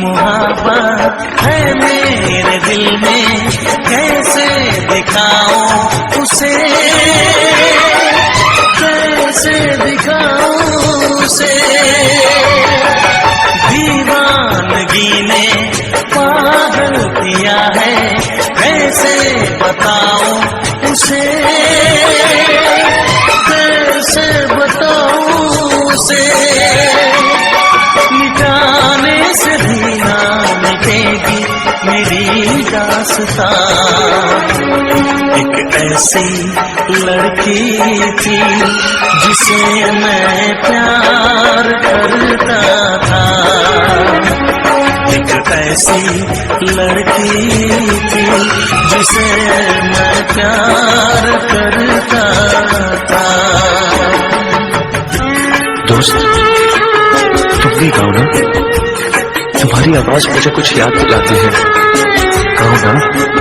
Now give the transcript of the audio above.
मुहब्बत है मेरे दिल में, कैसे दिखाऊं उसे, कैसे दिखाऊं उसे। दीवानगी ने पागल किया है, कैसे बताऊं उसे, कैसे बताऊं उसे। मिटाने से भी ना मिटेगी मेरी दास्तां। एक ऐसी लड़की थी जिसे मैं प्यार करता था, एक ऐसी लड़की थी जिसे मैं प्यार करता था। दोस्त, तुम भी गाओ ना, तुम्हारी आवाज मुझे कुछ याद दिलाती है, गाओ ना।